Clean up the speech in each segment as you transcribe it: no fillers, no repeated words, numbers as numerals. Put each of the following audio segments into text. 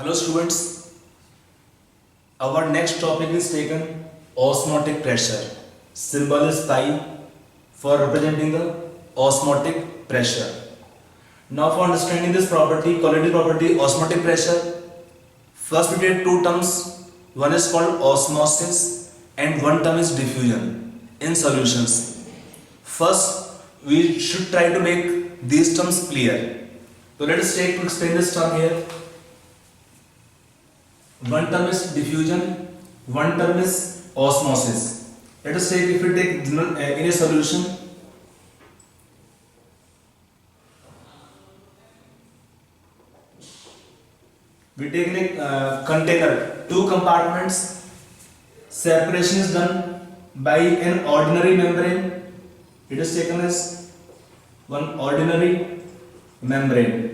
Hello students, our next topic is taken osmotic pressure. Symbol is pi for representing the osmotic pressure. Now for understanding this property, quality property, osmotic pressure, first we take two terms. One is called osmosis and one term is diffusion in solutions. First we should try to make these terms clear. So let us take to explain this term here. One term is diffusion, one term is osmosis. Let us take, if we take in a solution, we take in a container, two compartments, separation is done by an ordinary membrane. It is taken as one ordinary membrane.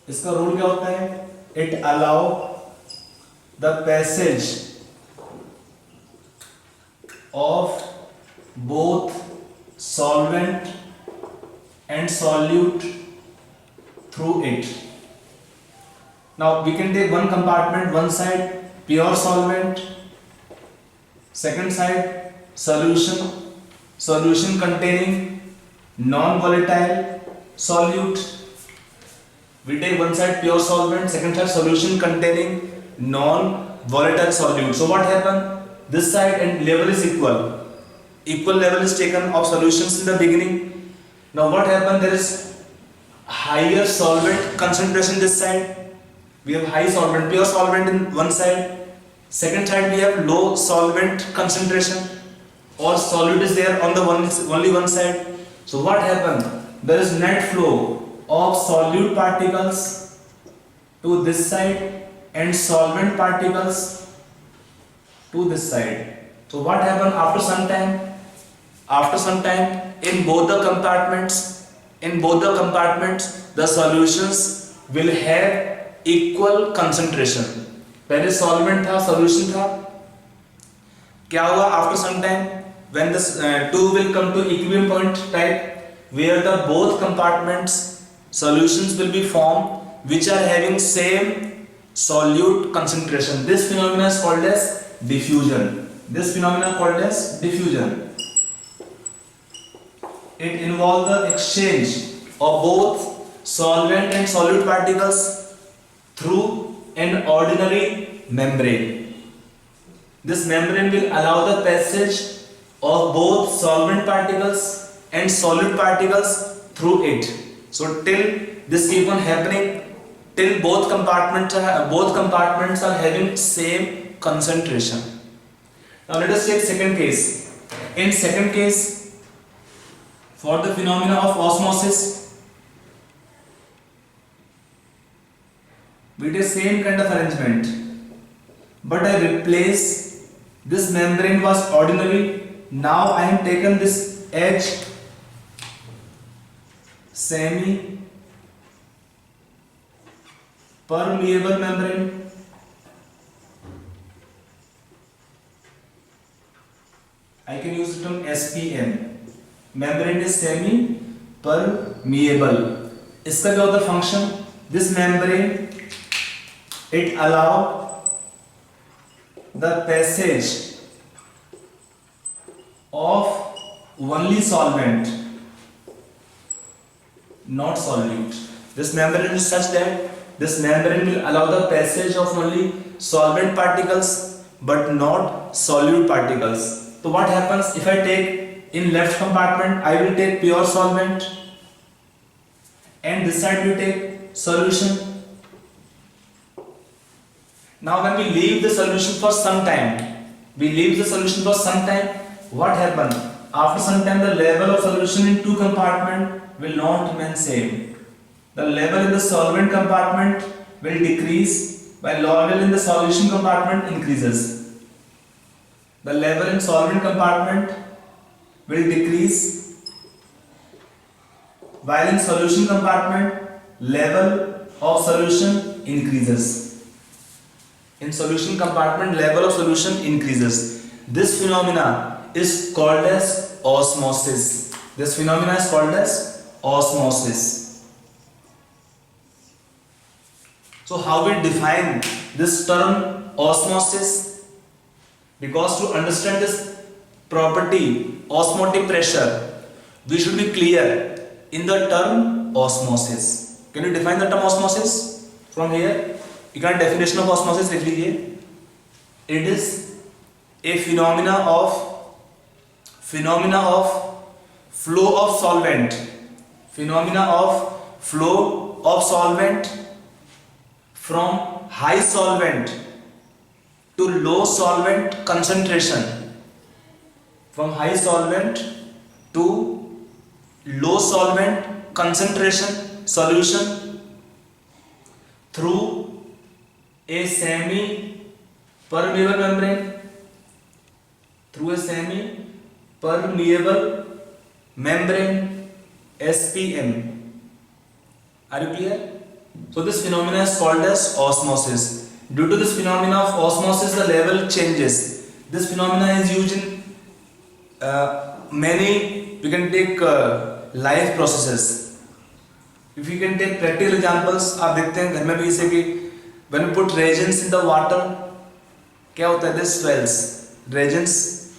इसका rule क्या होता है? It allow the passage of both solvent and solute through it. Now we can take one compartment, one side pure solvent, second side solution containing non-volatile solute. We take one side pure solvent, second side solution containing non-volatile solute. So what happened? This side and level is equal. Equal level is taken of solutions in the beginning. Now what happened? There is higher solvent concentration this side. We have high solvent, pure solvent in one side. Second side we have low solvent concentration or solute is there on the only one side. So what happened? There is net flow of solute particles to this side and solvent particles to this side. So what happened after some time? After some time, in both the compartments, the solutions will have equal concentration. पहले solvent था, solution था. क्या हुआ after some time? When the two will come to equilibrium point type, where the both compartments solutions will be formed which are having same solute concentration. This phenomenon is called as diffusion. It involves the exchange of both solvent and solute particles through an ordinary membrane. This membrane will allow the passage of both solvent particles and solute particles through it. So till this keep on happening, till both compartments are having same concentration. Now let us take second case. In second case, for the phenomena of osmosis, we take same kind of arrangement, but I replace this membrane was ordinary. Now I am taken this edge semi permeable membrane. I can use the term SPM. Membrane is semi permeable. इसका क्या होता है function? This membrane it allow the passage of only solvent, not solute. This membrane is such that this membrane will allow the passage of only solvent particles but not solute particles. So what happens if I take in left compartment, I will take pure solvent and this side we take solution. Now when we leave the solution for some time, what happens? After some time the level of solution in two compartments will not remain same. The level in the solvent compartment will decrease while level in the solution compartment increases. The level in solvent compartment will decrease while in solution compartment level of solution increases. In solution compartment level of solution increases. This phenomena is called as osmosis. This phenomena is called as osmosis. So how we define this term osmosis? Because to understand this property, osmotic pressure, we should be clear in the term osmosis. Can you define the term osmosis from here? You can definition of osmosis लिख लीजिए. It is a phenomena of flow of solvent. Phenomena of flow of solvent from high solvent to low solvent concentration. From high solvent to low solvent concentration solution through a semi permeable membrane. Through a semi permeable membrane, SPM. Are you clear? So this phenomena is called as osmosis. Due to this phenomena of osmosis, the level changes. This phenomena is used in many, we can take life processes. If you can take practical examples, आप देखते हैं घर में भी इसे कि when you put reagents in the water, क्या होता है? This swells. Reagents,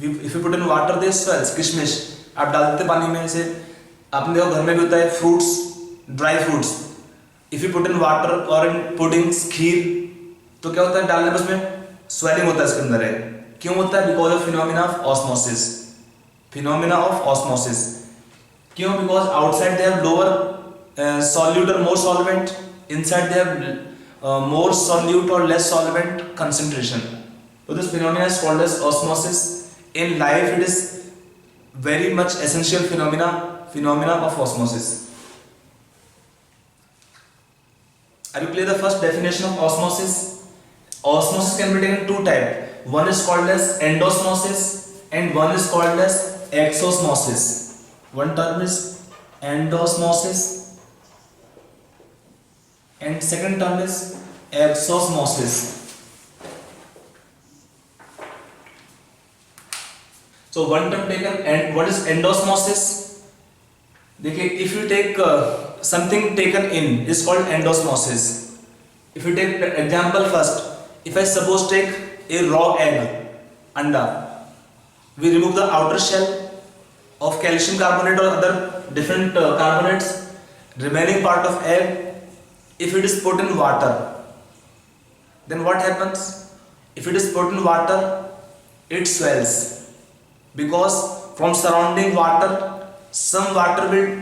if you put in water, they swells. किशमिश आप डाल देते पानी में, इसे आपने देखो घर में भी होता है. Fruits, dry fruits, if you put in water or in puddings, खीर, तो क्या होता है? डालने पर उसमें swelling होता है इसके अंदर है. क्यों होता है? Because of phenomena of osmosis. Phenomena of osmosis. क्यों? Because outside they have lower solute or more solvent. Inside they have more solute or less solvent concentration. So this phenomena is called as osmosis. In life, it is very much essential phenomena of osmosis. Are you clear? The first definition of osmosis. Osmosis can be taken two types. One is called as endosmosis and one is called as exosmosis. One term is endosmosis and second term is exosmosis. So one term taken, and what is endosmosis? देखिए, if you take something taken in is called endosmosis. If you take example first, if I suppose take a raw egg, anda, we remove the outer shell of calcium carbonate or other different carbonates, remaining part of egg, if it is put in water, then what happens? If it is put in water, it swells, because from surrounding water, some water will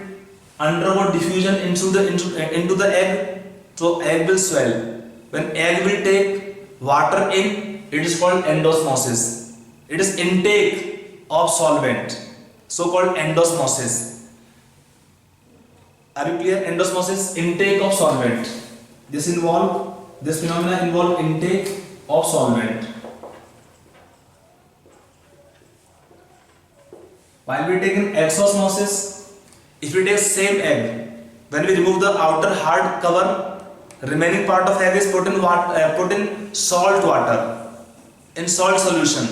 undergo diffusion into the egg, so egg will swell. When egg will take water in, it is called endosmosis. It is intake of solvent, so called endosmosis. Are you clear? Endosmosis, intake of solvent. This phenomena involve intake of solvent. While we take in exosmosis, if we take same egg, when we remove the outer hard cover, remaining part of egg is put in salt water, in salt solution.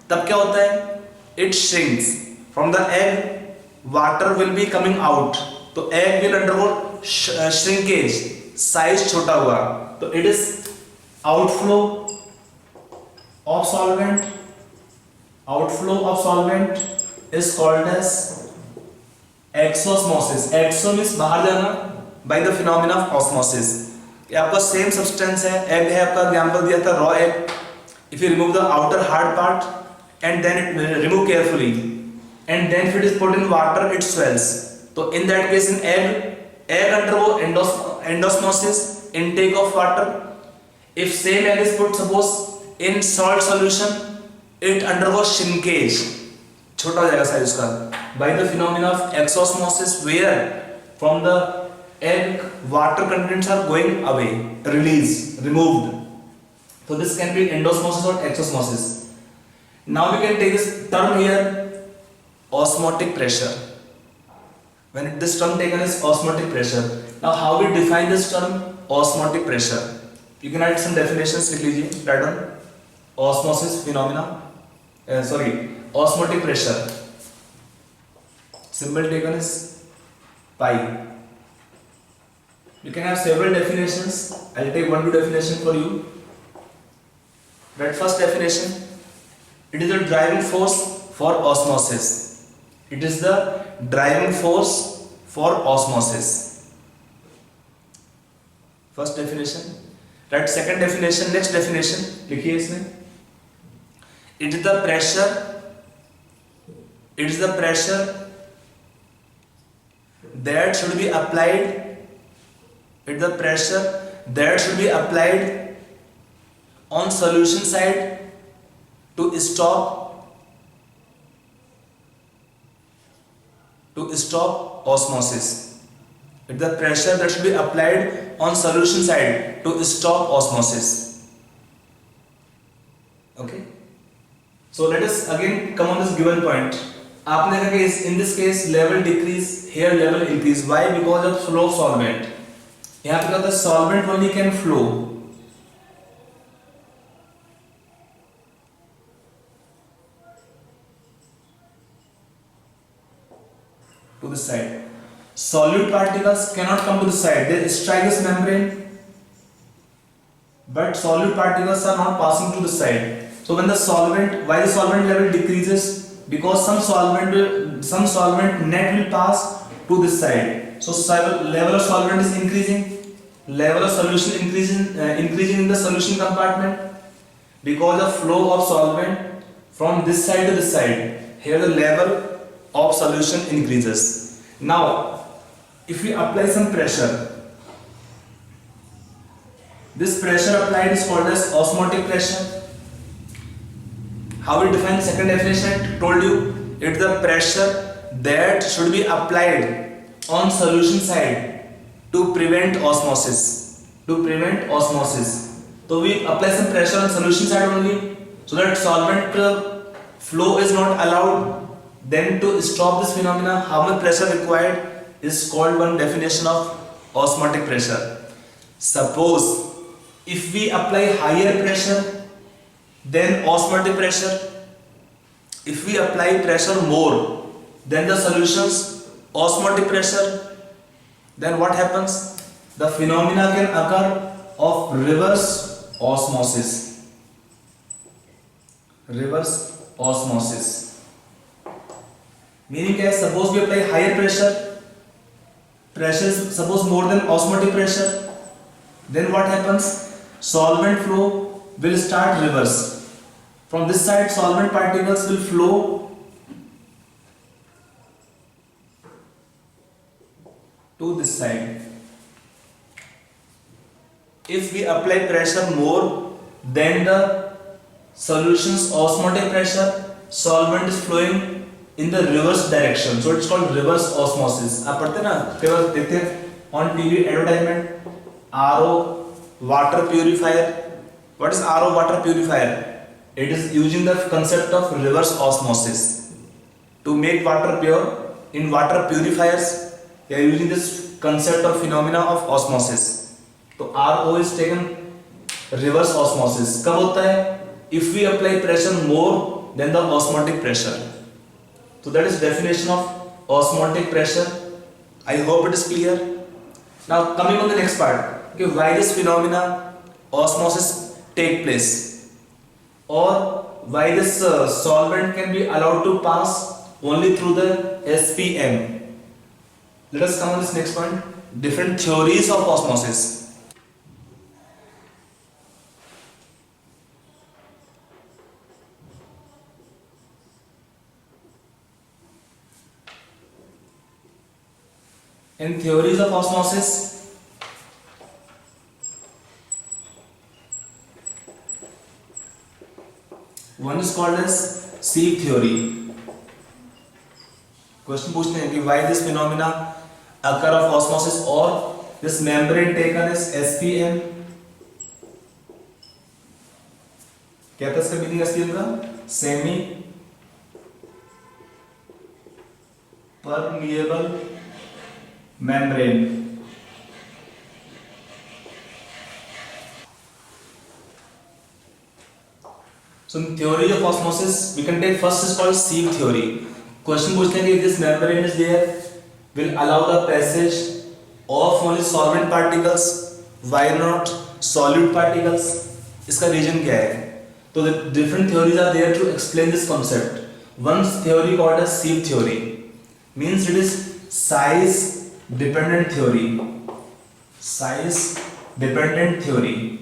तब क्या होता है? It shrinks. From the egg, water will be coming out. तो egg will undergo shrinkage, size छोटा हुआ. तो it is outflow of solvent. Outflow of solvent is called as exosmosis. Exo means बाहर जाना by the phenomena of osmosis. ये आपका same substance है, egg है आपका, example दिया था raw egg. If you remove the outer hard part and then remove carefully, and then if it is put in water, it swells. So in that case, in egg undergo endosmosis, intake of water. If same egg is put, suppose, in salt solution, it undergoes shrinkage. छोटा हो जाएगा size उसका by the phenomena of exosmosis, where from the egg water contents are going away, removed. So this can be endosmosis or exosmosis. Now we can take this term here, osmotic pressure. When this term taken is osmotic pressure. Now how we define this term osmotic pressure? You can write some definitions. लिख लीजिए, write down. Osmosis phenomena. Osmotic pressure. Symbol taken is pi. You can have several definitions. I'll take one, two definition for you. That first definition, it is the driving force for osmosis. It is the driving force for osmosis. First definition. Right, second definition, next definition, लिखिए इसमें. It is the pressure that should be applied. It is the pressure that should be applied on solution side to stop osmosis. It is the pressure that should be applied on solution side to stop osmosis. Okay. So let us again come on this given point. आपने देखा कि in this case level decrease, here level increase. Why? Because of flow of solvent. यहाँ पे कहता है solvent only can flow. To the side. Solute particles cannot come to the side. They strike this membrane, but solute particles are not passing to the side. So when the solvent, why the solvent level decreases? Because some solvent net will pass to this side. So level of solvent is increasing. Level of solution increasing in the solution compartment because of flow of solvent from this side to this side. Here the level of solution increases. Now, if we apply some pressure, this pressure applied is called as osmotic pressure. How we define the second definition? I told you, it's the pressure that should be applied on solution side to prevent osmosis. So we apply some pressure on solution side only, so that solvent flow is not allowed. Then to stop this phenomena, how much pressure required is called one definition of osmotic pressure. Suppose if we apply higher pressure than osmotic pressure, if we apply pressure more than the solution's osmotic pressure, then what happens? The phenomena can occur of reverse osmosis. Meaning क्या है? Suppose we apply higher pressure is suppose more than osmotic pressure, then what happens? Solvent flow will start reverse. From this side, solvent particles will flow to this side. If we apply pressure more than the solution's osmotic pressure, solvent is flowing in the reverse direction, so it's called reverse osmosis. आप पढ़ते ना, कई बार देखते हैं on TV advertisement, RO water purifier. What is RO water purifier? It is using the concept of reverse osmosis to make water pure. In water purifiers, they are using this concept or phenomena of osmosis. So RO is taken reverse osmosis. कब होता है? If we apply pressure more than the osmotic pressure. So that is definition of osmotic pressure. I hope it is clear. Now coming on the next part, okay, why this phenomena osmosis take place, or why this solvent can be allowed to pass only through the SPM. Let us come on this next point. Different theories of osmosis. In theories of osmosis, one is called as sieve theory. Question पूछते हैं कि why this phenomena occur of osmosis or this membrane taken as SPM. क्या था इसका meaning SPM का? Semi permeable membrane. So in theory of osmosis, we can take first is called sieve theory. Question पूछते हैं कि if this membrane is there, will allow the passage of only solvent particles, why not solute particles? इसका reason क्या है? तो the different theories are there to explain this concept. One theory called as sieve theory, means it is size dependent theory. Size dependent theory.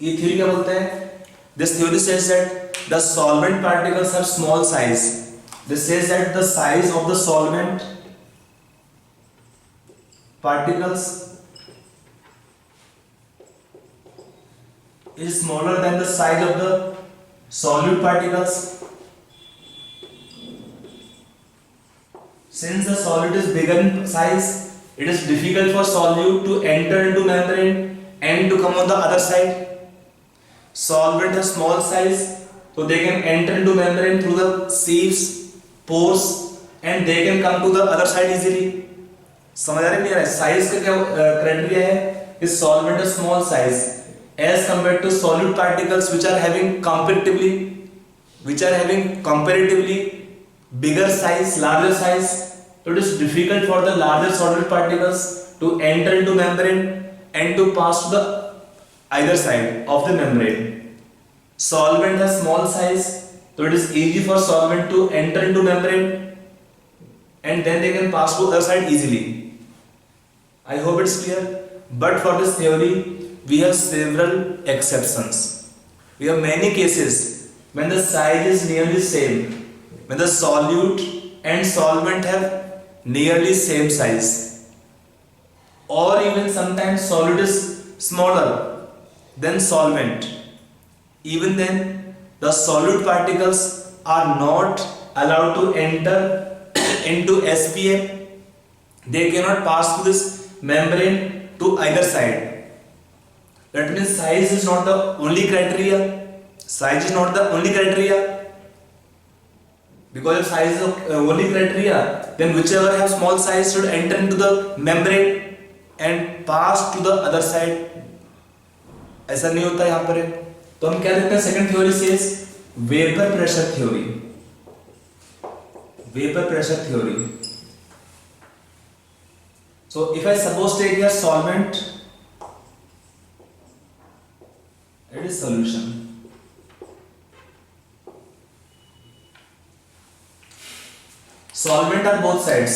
ये theory क्या बोलता है? This theory says that the solvent particles have small size. This says that the size of the solvent particles is smaller than the size of the solute particles. Since the solute is bigger in size, it is difficult for solute to enter into membrane and to come on the other side. Solvent has small size, so they can enter into membrane through the sieves, pores, and they can come to the other side easily. समझ आ रहा है? Size का क्या criteria है? इस solvent है small size as compared to solute particles which are having comparatively bigger size, larger size. So it is difficult for the larger solute particles to enter into membrane and to pass to the either side of the membrane. Solvent has small size, so it is easy for solvent to enter into membrane and then they can pass to other side easily. I hope it's clear. But for this theory, we have several exceptions. We have many cases when the size is nearly same, when the solute and solvent have nearly same size, or even sometimes solute is smaller than solvent. Even then, the solute particles are not allowed to enter into SPM. They cannot pass through this membrane to either side. That means size is not the only criteria. Size is not the only criteria. Because if size is the only criteria, then whichever have small size should enter into the membrane and pass to the other side. ऐसा नहीं होता यहाँ पर. तो हम क्या देखते हैं? Second theory says vapour pressure theory. Vapor pressure theory. So if I suppose take a solvent, it is solution. Solvent are both sides.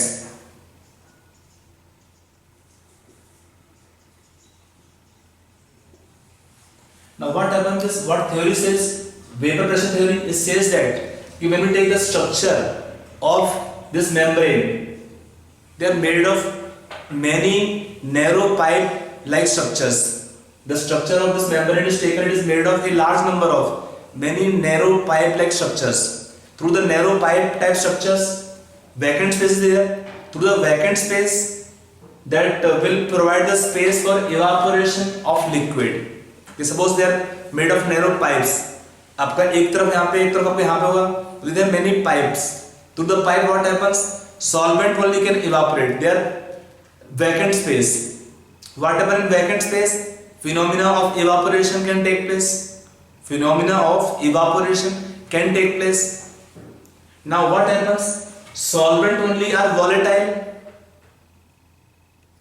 Now what happens is, what theory says, vapor pressure theory, it says that when we take the structure of this membrane, they are made of many narrow pipe like structures. The structure of this membrane is taken, it is made of a large number of many narrow pipe like structures. Through the narrow pipe type structures, vacant space is there. Through the vacant space, that will provide the space for evaporation of liquid. Suppose they are made of narrow pipes. आपका एक तरफ यहाँ पे, एक तरफ आपका यहाँ पे होगा. There are many pipes. Through the pipe, what happens? Solvent only can evaporate. They are vacant space. What happens in vacant space? Phenomena of evaporation can take place. Phenomena of evaporation can take place. Now what happens? Solvent only are volatile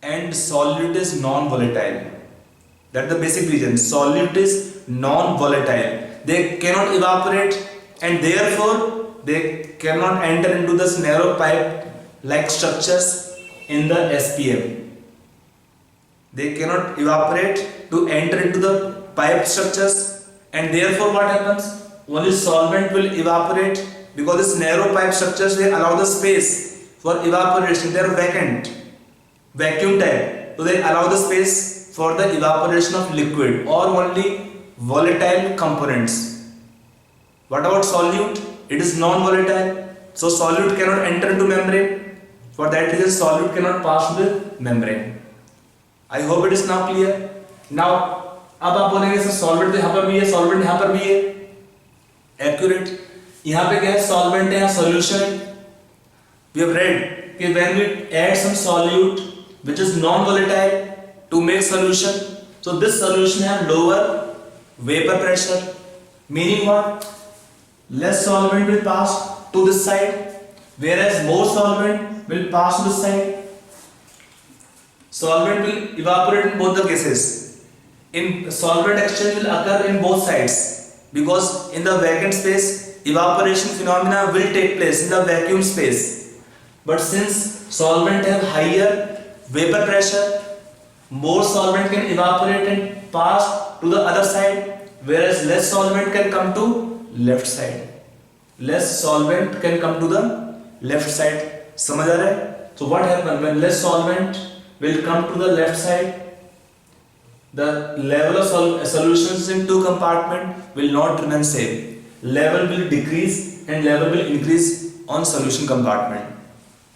and solute is non-volatile. That's the basic reason. Solute is non-volatile. They cannot evaporate and therefore they cannot enter into this narrow pipe like structures in the SPM. They cannot evaporate to enter into the pipe structures and therefore what happens? Only solvent will evaporate because this narrow pipe structures, they allow the space for evaporation. They are vacant, vacuum type. So they allow the space for the evaporation of liquid or only volatile components. What about solute? It is non-volatile. So solute cannot enter into membrane. For that reason solute cannot pass through the membrane. I hope it is now clear. Now अब आप बोलेंगे sir solvent तो यहाँ पर भी है, solvent यहाँ पर भी है. Accurate. यहाँ पे क्या है? सॉल्वेंट है, यहाँ सॉल्यूशन है. We have read कि when we add some solute which is non-volatile to make solution, so this solution have lower vapor pressure. Meaning what? Less solvent will pass to this side, whereas more solvent will pass to this side. solvent will evaporate in both the cases. In solvent exchange will occur in both sides, because in the vacant space evaporation phenomena will take place in the vacuum space. But since solvent have higher vapor pressure, more solvent can evaporate and pass to the other side, whereas less solvent can come to left side. Less solvent can come to the left side. समझ आ रहा है? So what happens when less solvent will come to the left side? The level of solutions in two compartments will not remain same. Level will decrease and level will increase on solution compartment.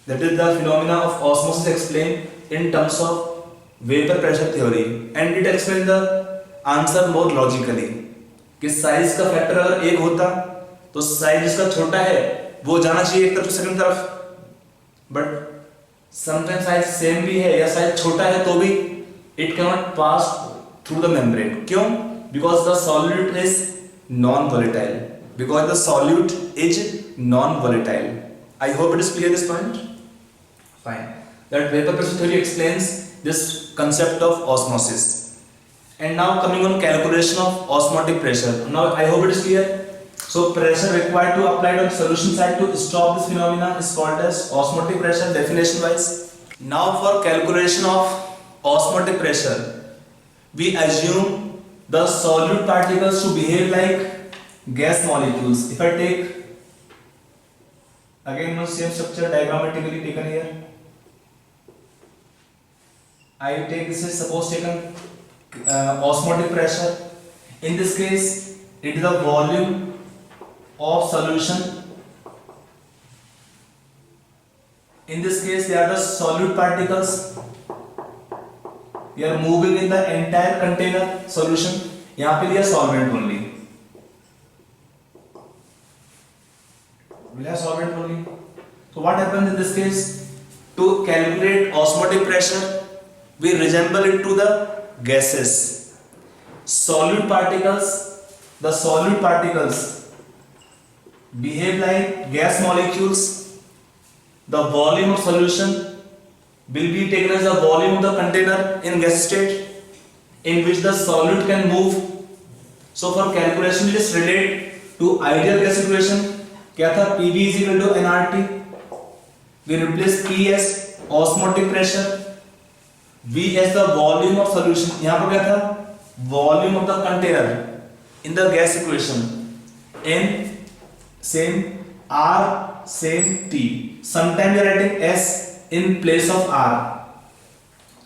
That is the phenomena of osmosis explained in terms of vapor pressure theory, and it explains the answer more logically. कि size का factor अगर एक होता तो size जिसका छोटा है वो जाना चाहिए एक तरफ से सेकंड तरफ, बट समटाइम्स साइज सेम भी है या साइज छोटा है तो भी it can not pass through the membrane. क्यों? Because the solute is non volatile. Because the solute is non volatile. I hope it is clear this point. Fine. That vapor pressure theory explains this concept of osmosis. And now coming on calculation of osmotic pressure. Now I hope it is clear. So pressure required to apply on solution side to stop this phenomena is called as osmotic pressure definition wise. Now for calculation of osmotic pressure, we assume the solute particles to behave like gas molecules. If I take again one same structure diagrammatically taken here, I take this is suppose taken osmotic pressure. In this case it is the volume of solution. In this case they are the solute particles. They are moving in the entire container solution. यहाँ पे दिया solvent only. We have solvent only. So what happens in this case? To calculate osmotic pressure, we resemble it to the gases. Solute particles, the solute particles behave like gas molecules. The volume of solution will be taken as the volume of the container in gas state in which the solute can move. So for calculation just relate to ideal gas equation. क्या था? PV is equal to nRT. We replace P as osmotic pressure, V as the volume of solution. यहाँ पर क्या था? Volume of the container in the gas equation. N same, R same, T. Sometimes we are writing S in place of R.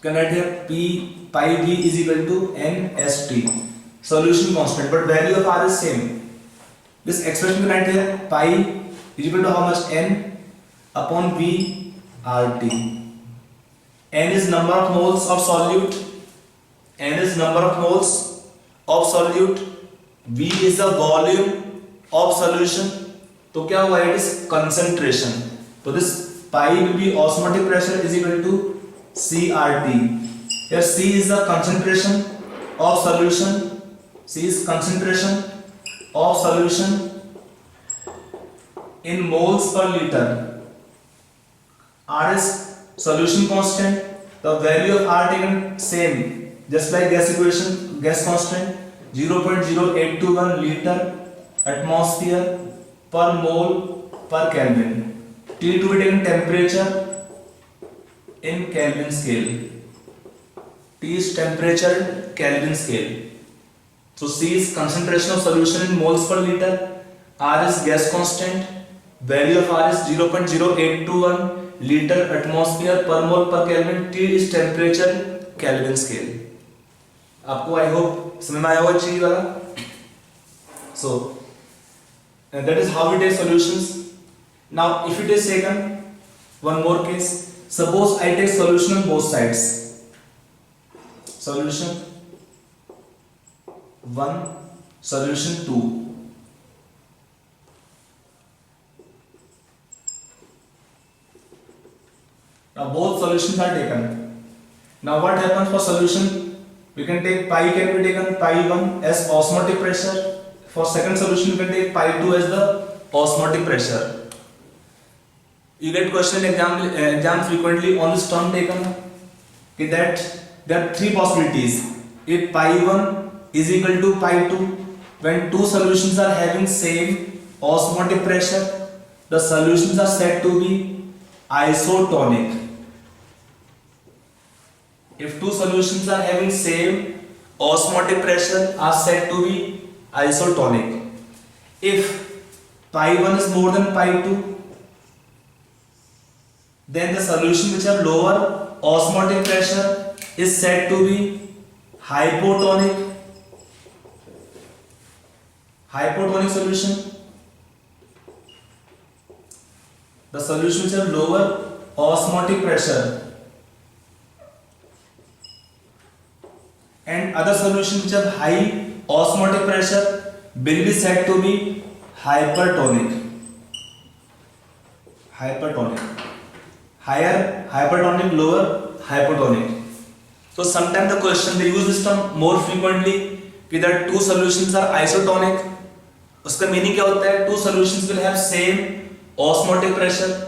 Can write here P pi V is equal to NST. Solution constant, but value of R is same. This expression we write here pi is equal to how much? N upon V RT. N is number of moles of solute. N is number of moles of solute. V is the volume of solution. तो क्या हुआ? It is concentration. तो this pi will be osmotic pressure is equal to CRT. Here C is the concentration of solution. C is concentration of solution in moles per liter. R is solution constant. The value of R taken same, just like gas equation, gas constant 0.0821 liter atmosphere per mole per Kelvin. T to be taken temperature in Kelvin scale. T is temperature Kelvin scale. So C is concentration of solution in moles per liter. R is gas constant. Value of R is 0.0821 liter atmosphere per mole per Kelvin. T is temperature Kelvin scale. आपको I hope समझ में आया होगा चीज वाला. So that is how we take solutions. Now if it is taken one more case, suppose I take solution on both sides. Solution 1, solution 2. Now both solutions are taken. Now what happens for solution? We can take pi can be taken pi 1 as osmotic pressure. For second solution we can take pi 2 as the osmotic pressure. You get question in exam frequently on this term taken. that there are three possibilities. If pi 1 is equal to pi 2, when two solutions are having same osmotic pressure, the solutions are said to be isotonic. If two solutions are having same osmotic pressure are said to be isotonic. If pi 1 is more than pi 2, then the solution which have lower osmotic pressure is said to be hypotonic. Hypotonic solution. The solution which have lower osmotic pressure and other solution which have high osmotic pressure will be said to be hypertonic. Hypertonic. Higher hypertonic, lower hypotonic. So sometimes the question they use this term more frequently whether two solutions are isotonic. उसका meaning क्या होता है? Two solutions will have same osmotic pressure.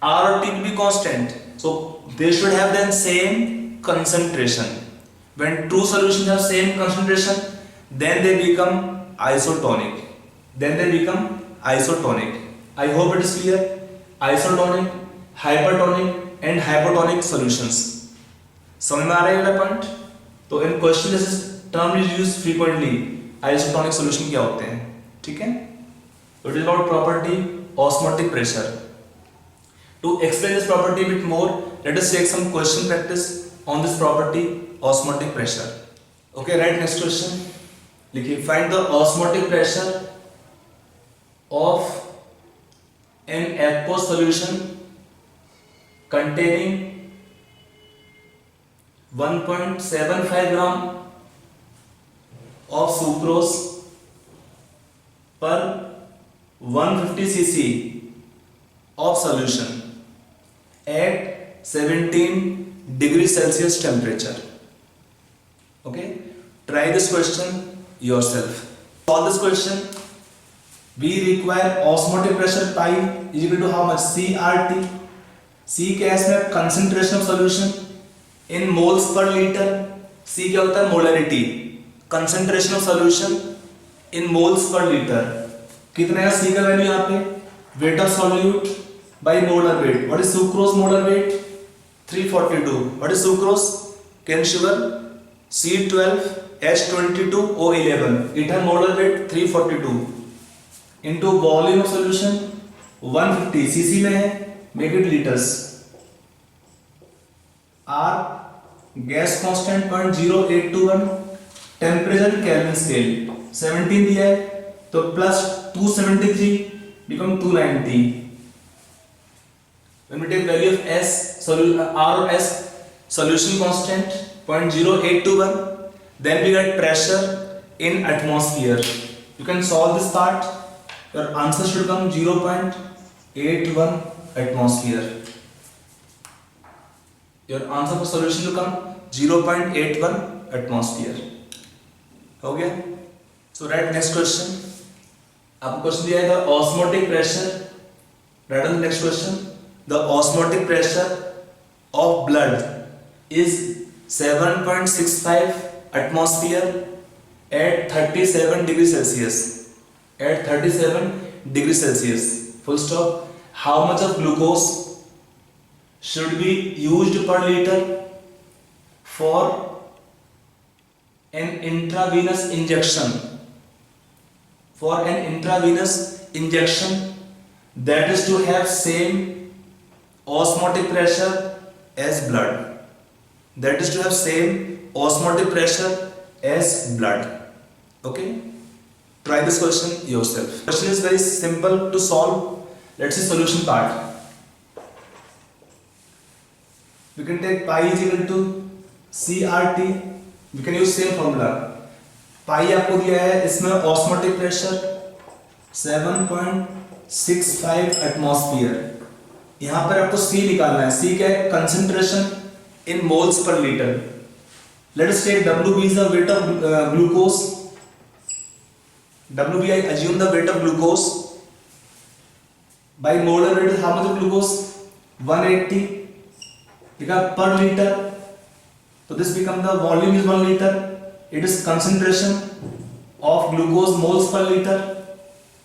R or T will be constant, so they should have then same concentration. When two solutions have same concentration, then they become isotonic. I hope it is clear. Isotonic, hypertonic and hypotonic solutions. समझ में आ रहा है ये point? तो in question this term is used frequently. Isotonic solution क्या होते हैं? ठीक है, it is about property osmotic pressure. To explain this property bit more, let us take some question practice on this property osmotic pressure. Okay, right. Next question लिखिए. Find the osmotic pressure of an aqueous solution containing 1.75 gram of sucrose per 150 cc of solution at 17 degrees Celsius temperature. Okay, try this question yourself. Solve this question. We require osmotic pressure pi is equal to how much? CRT. C क्या है इसमें? Concentration of solution in moles per litre. C क्या होता है? Molarity. Concentration of solution in moles per litre. कितना है C का value यहाँ पे? Weight of solute by molar weight. What is sucrose molar weight? 342. What is sucrose? Cane sugar C12H22O11. It है molar weight 342 into volume of solution 150 cc में है. Make it liters. R gas constant 0.0821. Temperature Kelvin scale 17 दिया है तो plus 273 become 290. When we take value of S, R or S solution constant 0.0821, then we get pressure in atmosphere. You can solve this part. Your answer should come 0.81 atmosphere. Your answer for solution will come 0.81 atmosphere. हो गया? So write next question. आपको question दिया है the osmotic pressure. Write on the next question. The osmotic pressure of blood is 7.65 atmosphere at 37 degrees Celsius. At 37 degrees Celsius. Full stop. How much of glucose should be used per liter for an intravenous injection? For an intravenous injection that is to have same osmotic pressure as blood. That is to have same osmotic pressure as blood. Okay? Try this question yourself. Question is very simple to solve. Let's see solution part. We can take pi is equal to CRT. We can use same formula. Pi आपको दिया है, इसमें osmotic pressure 7.65 atmosphere. यहाँ पर आपको C निकालना है. C क्या है? Concentration in moles per liter. Let us take WB is the weight of glucose. WB I assume the weight of glucose. By molar weight how much of glucose? 180 per liter. So this become the volume is 1 liter. It is concentration of glucose moles per liter.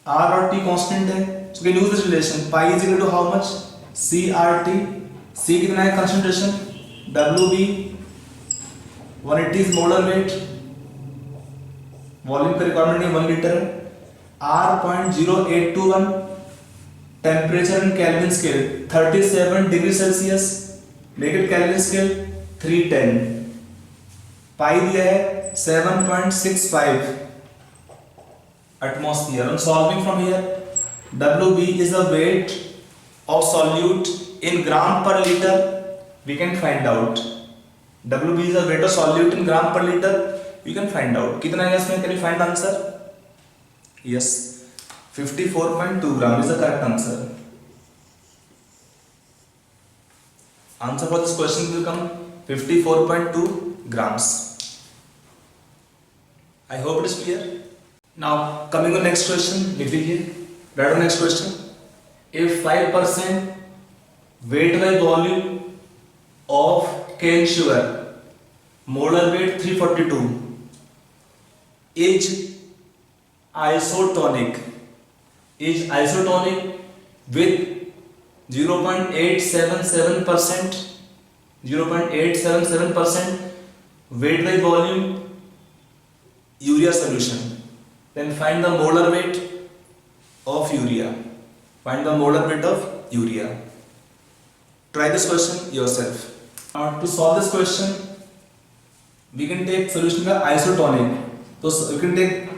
R और T constant है. So we can use this relation. Pi is equal to how much? CRT. C कितना है concentration? WB. 180 is molar weight. Volume का requirement नहीं 1 litre है. R 0.0821. Temperature in kelvin scale 37 degree Celsius. Make it kelvin scale 310. पाई दिया है 7.65 atmosphere. On solving from here, WB is the weight of solute in gram per liter. We can find out. WB is the weight of solute in gram per liter. We can find out. कितना है इसमें? Can you find answer? Yes, 54.2 gram is the correct answer. Answer for this question will come 54.2 grams. I hope it is clear. Now coming to next question, लिख लीजिए. Write down next question. If 5% weight by volume of cane sugar, molar weight 342, is isotonic with 0.877% weight by volume urea solution, then find the molar weight of urea. Find the molar weight of urea. Try this question yourself. Now to solve this question, we can take solution का isotonic. So you can take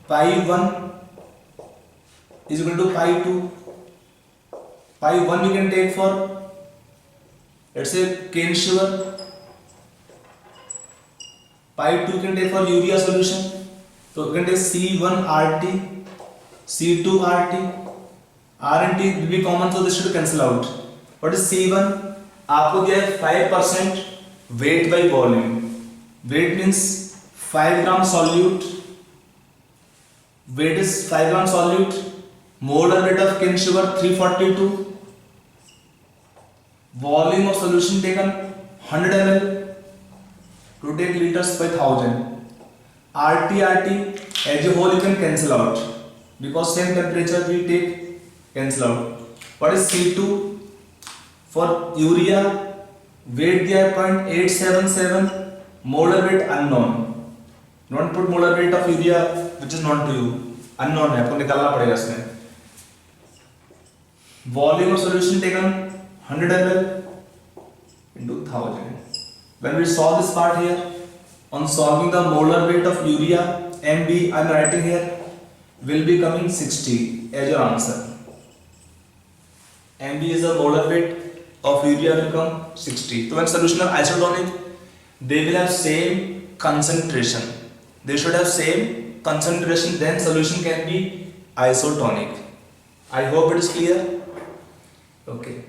pi 1 is equal to pi 2. Pi 1 we can take for, let's say, cane sugar. Pi 2 can take for urea solution. So you can take C1 RT, C2 RT. R and T will be common, so this should cancel out. What is C1? आपको दिया है 5% weight by volume. Weight means 5 gram solute. Weight is 5 gram solute. Molar weight of cane sugar 342. Volume of solution taken 100 ml. To take liters by 1000. RT as a whole you can cancel out because same temperature we take, cancel out. What is C2? For urea, weight दिया है 0.877. Molar weight unknown. Don't put molar weight of urea which is known to you. Unknown है, आपको निकालना पड़ेगा इसमें. Volume of solution taken 100 ml into 1000. When we solve this part here, on solving the molar weight of urea, MB I am writing here, will be coming 60 as your answer. MB is the molar weight of urea will come 60. So when solution are isotonic, they will have same concentration. They should have same concentration, then solution can be isotonic. I hope it is clear. Okay.